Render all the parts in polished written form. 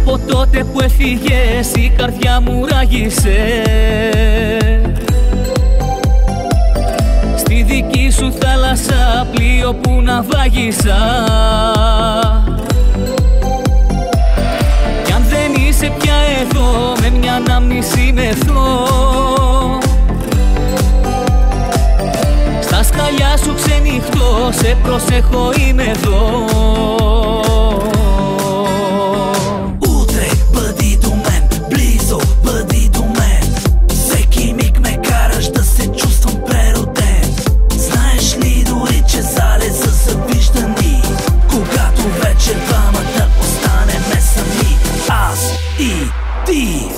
Από τότε που έφυγες η καρδιά μου ράγισε. Στη δική σου θάλασσα πλοίο που ναυάγησα. Κι αν δεν είσαι πια εδώ με μια ανάμνηση μεθώ. Στα σκαλιά σου ξενυχτώ, σε προσέχω είμαι εδώ.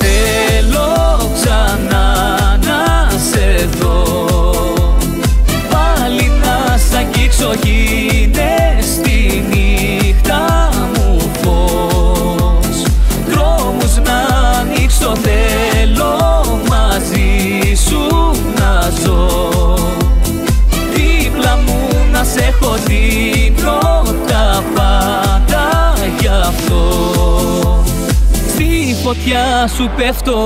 Θέλω ξανά να σε δω, πάλι να σ' αγγίξω, γίνε στη νύχτα μου φως. Δρόμους να ανοίξω, θέλω μαζί σου να ζω. Δίπλα μου να σε έχω, δίνω τα πάντα γι' αυτό. Στη φωτιά σου πέφτω.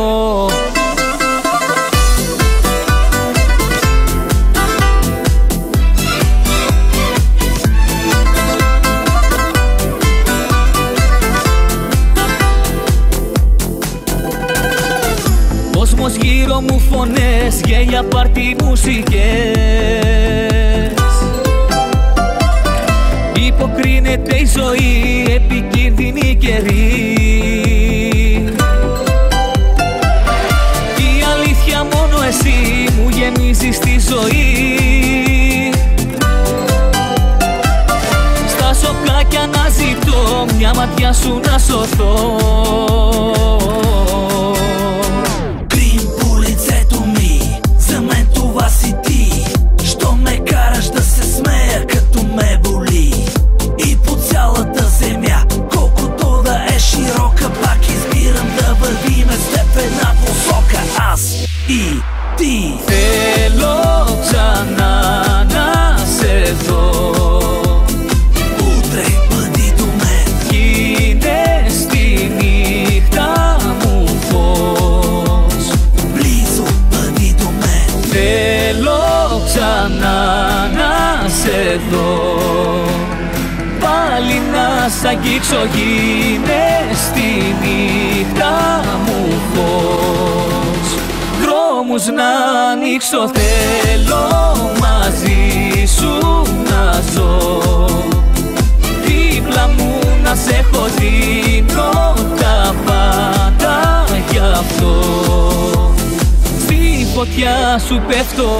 Κόσμος γύρω μου, φωνές, γέλια, πάρτι, μουσικές. Υποκρίνεται η ζωή, επικίνδυνη καιρή. Η αλήθεια μόνο εσύ μου γεμίζεις τη ζωή. Στα σοκάκια να ζητώ, μια ματιά σου να σωθώ. Θέλω ξανά να σε δω, Утре бъди до мен, γίνε στη νύχτα μου φως. Близо бъди до мен. Θέλω ξανά να σε δω, πάλι να σ' αγγίξω, γίνε στη νύχτα μου φως. Δρόμους να ανοίξω, θέλω μαζί σου να ζω. Δίπλα μου να σε έχω, δίνω τα πάντα γι' αυτό. Στη φωτιά σου πέφτω.